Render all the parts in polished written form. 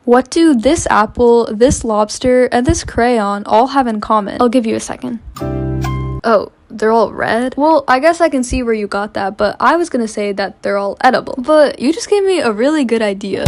What do this apple, this lobster, and this crayon all have in common? I'll give you a second. Oh, they're all red? Well, I guess I can see where you got that, but I was gonna say that they're all edible. But you just gave me a really good idea.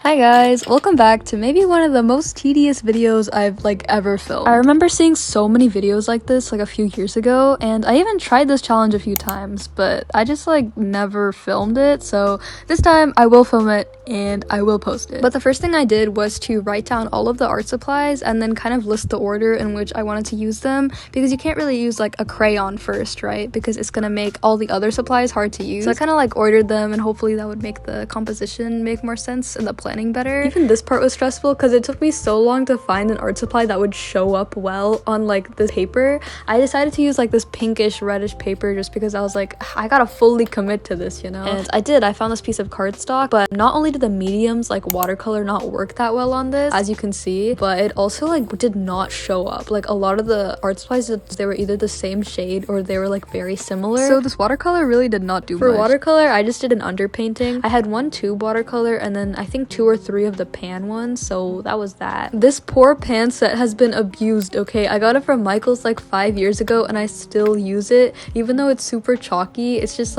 Hi guys, welcome back to maybe one of the most tedious videos I've ever filmed. I remember seeing so many videos like this a few years ago, and I even tried this challenge a few times, but I just never filmed it. So this time I will film it and I will post it. But the first thing I did was to write down all of the art supplies and then kind of list the order in which I wanted to use them, because you can't really use a crayon first, right? Because it's gonna make all the other supplies hard to use. So I kind of ordered them, and hopefully that would make the composition make more sense and the planning better. Even this part was stressful because it took me so long to find an art supply that would show up well on the paper. I decided to use this pinkish reddish paper just because I was I gotta fully commit to this, you know? And I did. I found this piece of cardstock, but not only did the mediums watercolor not work that well on this, as you can see, but it also did not show up. A lot of the art supplies, they were either the same shade or they were very similar. So this watercolor really did not do much. For watercolor, I just did an underpainting. I had 1 tube watercolor and then I think 2 or 3 of the pan ones, so that was that. This poor pan set has been abused, okay? I got it from Michael's 5 years ago and I still use it, even though it's super chalky. It's just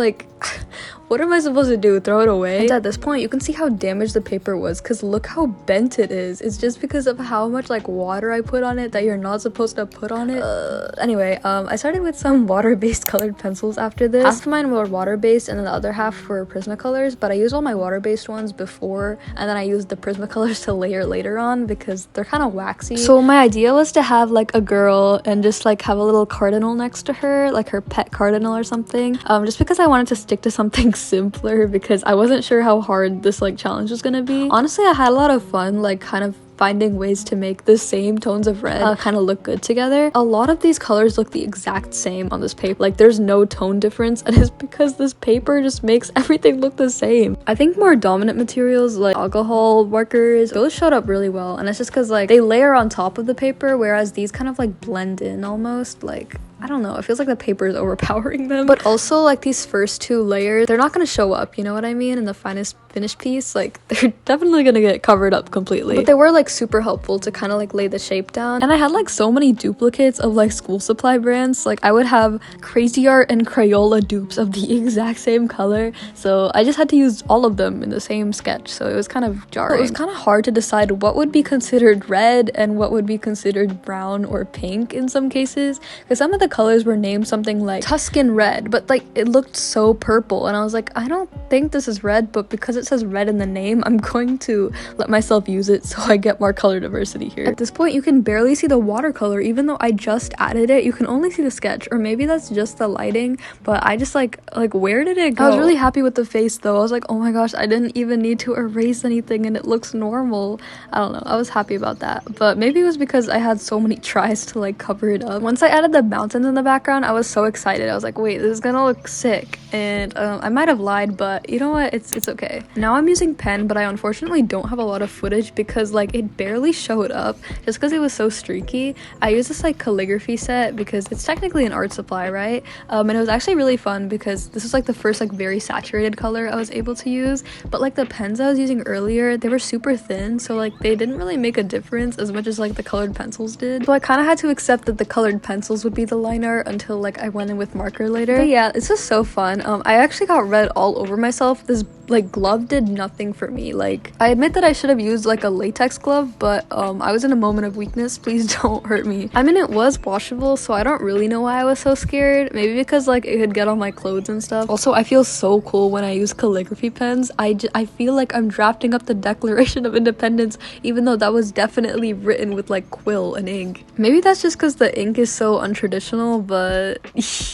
what am I supposed to do? Throw it away? And at this point, you can see how damaged the paper was, because look how bent it is. It's just because of how much water I put on it that you're not supposed to put on it. Anyway, I started with some water-based colored pencils after this. Half of mine were water-based and then the other half were Prismacolors, but I used all my water-based ones before, and then I used the Prismacolors to layer later on because they're kind of waxy. So my idea was to have a girl and just have a little cardinal next to her, her pet cardinal or something, just because I wanted to stick to something simpler, because I wasn't sure how hard this challenge was gonna be. Honestly, I had a lot of fun kind of finding ways to make the same tones of red kind of look good together. A lot of these colors look the exact same on this paper. There's no tone difference, and it's because this paper just makes everything look the same. I think more dominant materials alcohol markers, those showed up really well, and it's just because they layer on top of the paper, whereas these kind of blend in almost. I don't know, it feels the paper is overpowering them. But also these first 2 layers, they're not gonna show up, you know what I mean, in the finished piece. They're definitely gonna get covered up completely. But they were super helpful to kind of lay the shape down. And I had so many duplicates of school supply brands. I would have Crazy Art and Crayola dupes of the exact same color, so I just had to use all of them in the same sketch, so it was kind of jarring. It was kind of hard to decide what would be considered red and what would be considered brown or pink in some cases, because some of the colors were named something like Tuscan red, but it looked so purple, and I was I don't think this is red, but because it says red in the name, I'm going to let myself use it so I get more color diversity here. At this point, you can barely see the watercolor, even though I just added it. You can only see the sketch, or maybe that's just the lighting, but I just where did it go? I was really happy with the face though. I was oh my gosh, I didn't even need to erase anything and it looks normal. I don't know, I was happy about that, but maybe it was because I had so many tries to cover it up. Once I added the mountains in the background, I was so excited. I was wait, this is gonna look sick, and I might have lied, but you know what, it's okay. Now I'm using pen, but I unfortunately don't have a lot of footage because it barely showed up just because it was so streaky. I used this calligraphy set because it's technically an art supply, right? And it was actually really fun because this was the first very saturated color I was able to use, but the pens I was using earlier, they were super thin, so they didn't really make a difference as much as the colored pencils did. So I kind of had to accept that the colored pencils would be the line art until I went in with marker later. But yeah, it's just so fun. I actually got red all over myself. This glove did nothing for me. I admit that I should have used a latex glove, but I was in a moment of weakness. Please don't hurt me. I mean, it was washable, so I don't really know why I was so scared. Maybe because it could get on my clothes and stuff. Also, I feel so cool when I use calligraphy pens. I feel I'm drafting up the Declaration of Independence, even though that was definitely written with quill and ink. Maybe that's just because the ink is so untraditional, but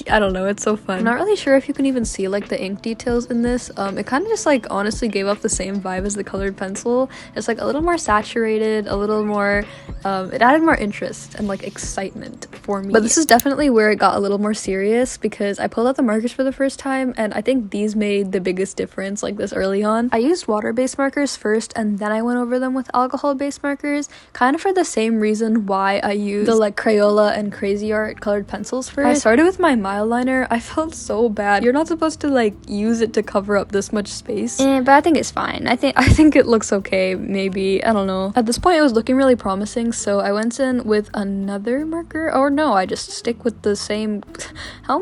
I don't know, it's so fun. I'm not really sure if you can even see the ink details in this. It kind of just honestly gave off the same vibe as the colored pencil. It's a little more saturated, a little more it added more interest and like excitement for me. But this is definitely where it got a little more serious, because I pulled out the markers for the first time, and I think these made the biggest difference like this early on. I used water-based markers first, and then I went over them with alcohol-based markers, kind of for the same reason why I used the like Crayola and Crazy Art colored pencils first. I started with my mile liner. I felt so bad. You're not supposed to like use it to cover up this much space, but I think it's fine. I think it looks okay, maybe. I don't know. At this point it was looking really promising, so I went in with another marker. Or no, I just stick with the same. How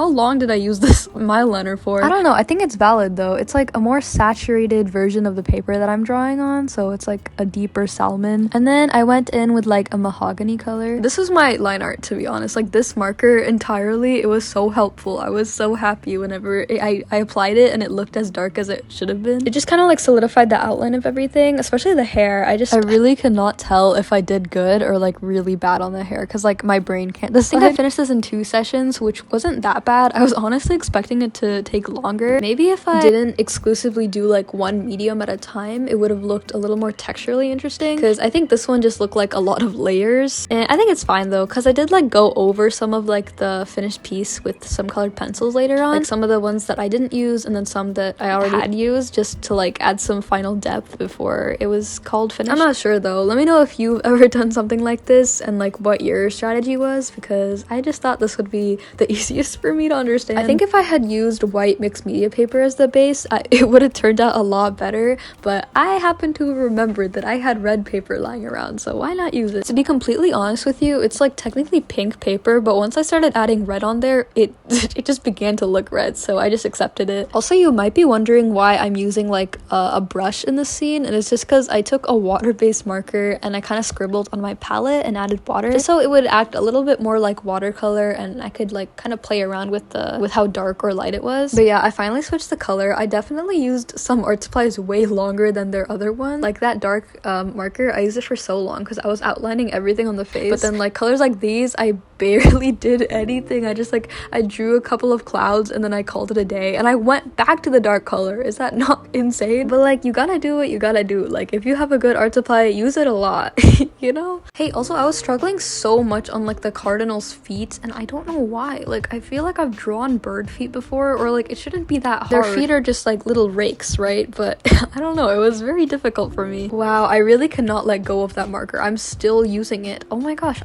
long did I use this mile liner for? I don't know. I think it's valid though. It's like a more saturated version of the paper that I'm drawing on, so it's like a deeper salmon. And then I went in with like a mahogany color. This was my line art, to be honest. Like this marker entirely, it was so helpful. I was so happy whenever I applied it and it looked as dark as it should have been. It just kind of like solidified the outline of everything, especially the hair. I really could not tell if I did good or like really bad on the hair, because like my brain can't decide. I finished this in 2 sessions, which wasn't that bad. I was honestly expecting it to take longer. Maybe if I didn't exclusively do like one medium at a time, it would have looked a little more texturally interesting, because I think this one just looked like a lot of layers. And I think it's fine though, because I did like go over some of like the finished piece with some colored pencils later on, like some of the ones that I didn't use and then some that I already had used, just to like add some final depth before it was called finished. I'm not sure though. Let me know if you've ever done something like this and like what your strategy was, because I just thought this would be the easiest for me to understand. I think if I had used white mixed media paper as the base, it would have turned out a lot better, but I happen to remember that I had red paper lying around, so why not use it? To be completely honest with you, it's like technically pink paper, but once I started adding red on there, it just began to look red, so I just accepted it. Also, you might be wondering why I'm using like a brush in this scene, and it's just because I took a water-based marker and I kind of scribbled on my palette and added water, just so it would act a little bit more like watercolor and I could like kind of play around with how dark or light it was. But yeah, I finally switched the color. I definitely used some art supplies way longer than their other one. Like that dark marker, I used it for so long because I was outlining everything on the face, but then like colors like these, I barely did anything. I drew a couple of clouds and then I called it a day, and I went back to the dark color. Is that not insane? But like, you gotta do what you gotta do. Like, if you have a good art supply, use it a lot. You know? Hey, also, I was struggling so much on like the cardinal's feet, and I don't know why. Like, I feel like I've drawn bird feet before, or like it shouldn't be that hard. Their feet are just like little rakes, right? But I don't know, it was very difficult for me. Wow, I really cannot let go of that marker. I'm still using it. Oh my gosh,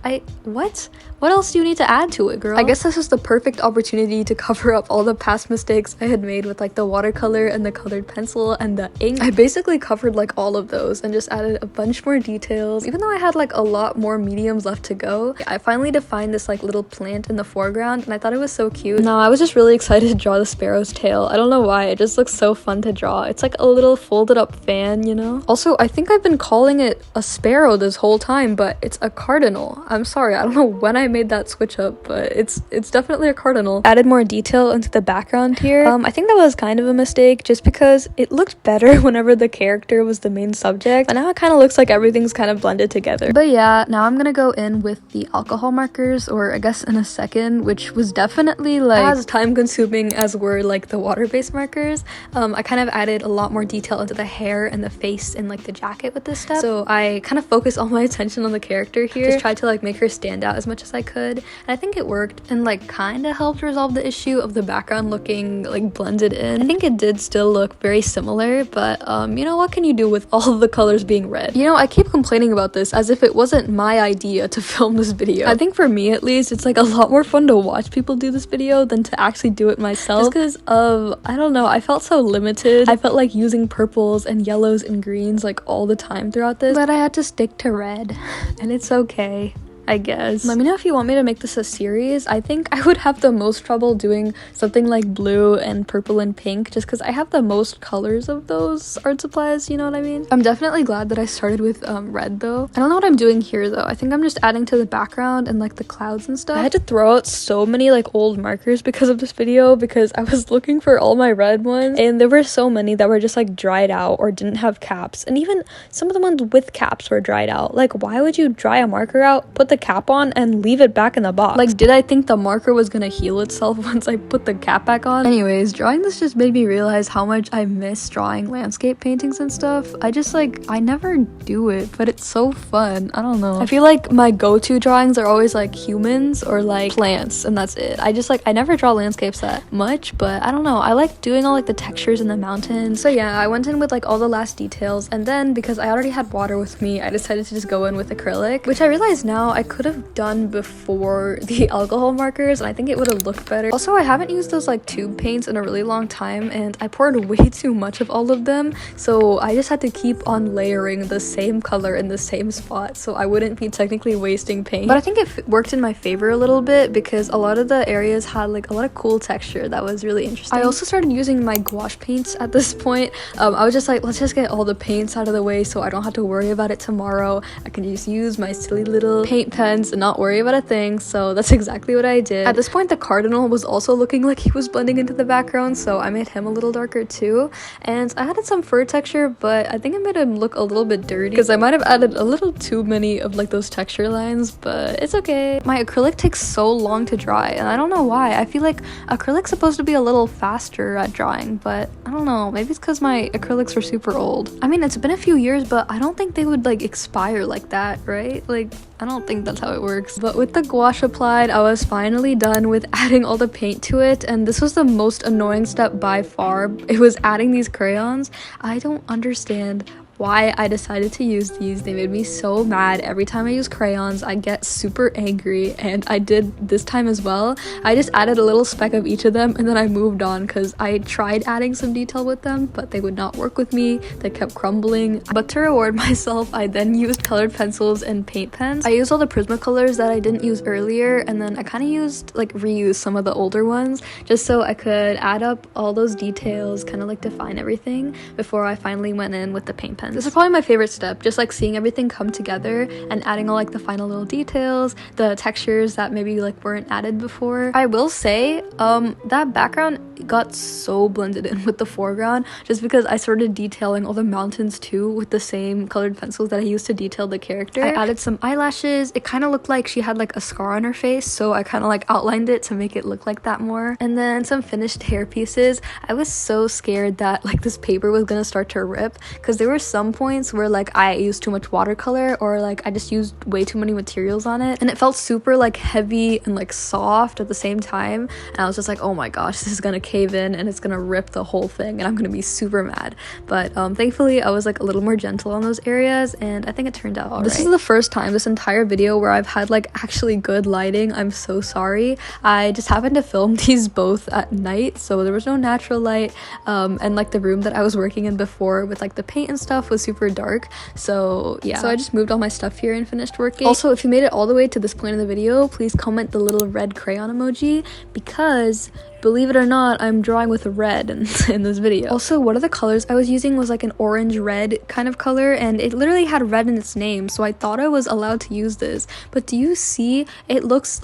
what else do you need to add to it, girl? I guess this was the perfect opportunity to cover up all the past mistakes I had made with like the watercolor and the colored pencil and the ink. I basically covered like all of those and just added a bunch more details. Even though I had like a lot more mediums left to go, I finally defined this like little plant in the foreground, and I thought it was so cute. No, I was just really excited to draw the sparrow's tail. I don't know why, it just looks so fun to draw. It's like a little folded up fan, you know? Also, I think I've been calling it a sparrow this whole time, but it's a cardinal. I'm sorry, I don't know when I made that switch up, but it's definitely a cardinal. Added more detail into the background here. I think that was kind of a mistake, just because it looked better whenever the character was the main subject, but now it kind of looks like everything's kind of blended together. But yeah, now I'm gonna go in with the alcohol markers, or I guess in a second, which was definitely like as time consuming as were like the water-based markers. I kind of added a lot more detail into the hair and the face and like the jacket with this stuff, so I kind of focused all my attention on the character here. Just tried to like make her stand out as much as I could, and I think it worked, and like kind of helped resolve the issue of the background looking like blended in. I think it did still look very similar, but you know, what can you do with all of the colors being red? You know, I keep complaining about this as if it wasn't my idea to film this video. I think for me at least, it's like a lot more fun to watch people do this video than to actually do it myself, just because of, I don't know, I felt so limited. I felt like using purples and yellows and greens like all the time throughout this, but I had to stick to red, and it's okay, I guess. Let me know if you want me to make this a series. I think I would have the most trouble doing something like blue and purple and pink, just because I have the most colors of those art supplies, you know what I mean? I'm definitely glad that I started with red though. I don't know what I'm doing here though. I think I'm just adding to the background and like the clouds and stuff. I had to throw out so many like old markers because of this video, because I was looking for all my red ones, and there were so many that were just like dried out or didn't have caps, and even some of the ones with caps were dried out. Like, why would you dry a marker out, put the cap on and leave it back in the box. Like, did I think the marker was gonna heal itself once I put the cap back on? Anyways, drawing this just made me realize how much I miss drawing landscape paintings and stuff. I never do it, but it's so fun. I don't know. I feel like my go-to drawings are always like humans or like plants, and that's it. I never draw landscapes that much, but I don't know. I like doing all like the textures in the mountains. So yeah, I went in with like all the last details, and then because I already had water with me, I decided to just go in with acrylic, which I realize now I could have done before the alcohol markers, and I think it would have looked better. Also, I haven't used those like tube paints in a really long time, and I poured way too much of all of them, so I just had to keep on layering the same color in the same spot so I wouldn't be technically wasting paint. But I think it worked in my favor a little bit because a lot of the areas had like a lot of cool texture that was really interesting. I also started using my gouache paints at this point. I was just like, let's just get all the paints out of the way so I don't have to worry about it tomorrow. I can just use my silly little paint pens and not worry about a thing. So that's exactly what I did. At this point, the cardinal was also looking like he was blending into the background, so I made him a little darker too. And I added some fur texture, but I think it made him look a little bit dirty because I might have added a little too many of like those texture lines, but it's okay. My acrylic takes so long to dry, and I don't know why. I feel like acrylic's supposed to be a little faster at drying, but I don't know. Maybe it's because my acrylics are super old. I mean, it's been a few years, but I don't think they would like expire like that, right? Like, I don't think that's how it works. But with the gouache applied, I was finally done with adding all the paint to it, and this was the most annoying step by far. It was adding these crayons. I don't understand why I decided to use these. They made me so mad. Every time I use crayons, I get super angry, and I did this time as well. I just added a little speck of each of them, and then I moved on because I tried adding some detail with them, but they would not work with me. They kept crumbling. But to reward myself, I then used colored pencils and paint pens. I used all the Prismacolors that I didn't use earlier, and then I kind of reused some of the older ones just so I could add up all those details, kind of like define everything before I finally went in with the paint pens. This is probably my favorite step, just like seeing everything come together and adding all like the final little details, the textures that maybe like weren't added before. I will say that background got so blended in with the foreground just because I started detailing all the mountains too with the same colored pencils that I used to detail the character. I added some eyelashes. It kind of looked like she had like a scar on her face, so I kind of like outlined it to make it look like that more. And then some finished hair pieces. I was so scared that like this paper was gonna start to rip because there were some points where like I used too much watercolor or like I just used way too many materials on it, and it felt super like heavy and like soft at the same time, and I was just like, oh my gosh, this is gonna cave in and it's gonna rip the whole thing and I'm gonna be super mad. But thankfully I was like a little more gentle on those areas, and I think it turned out alright. This is the first time this entire video where I've had like actually good lighting. I'm so sorry. I just happened to film these both at night, so there was no natural light, and like the room that I was working in before with like the paint and stuff was super dark, so yeah. So I just moved all my stuff here and finished working. Also, if you made it all the way to this point in the video, please comment the little red crayon emoji because believe it or not, I'm drawing with red in this video. Also, one of the colors I was using was like an orange red kind of color, and it literally had red in its name, so I thought I was allowed to use this. But do you see, it looks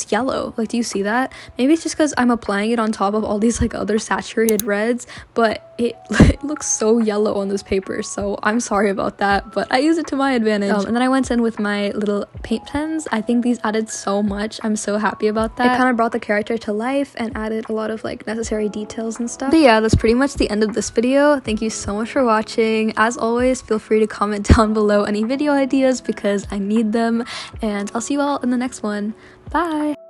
yellow. Like, do you see that? Maybe it's just because I'm applying it on top of all these like other saturated reds, but it looks so yellow on this paper, so I'm sorry about that, but I use it to my advantage. And then I went in with my little paint pens. I think these added so much. I'm so happy about that. It kind of brought the character to life and added a lot of like necessary details and stuff. But yeah, that's pretty much the end of this video. Thank you so much for watching. As always, feel free to comment down below any video ideas because I need them, and I'll see you all in the next one. Bye!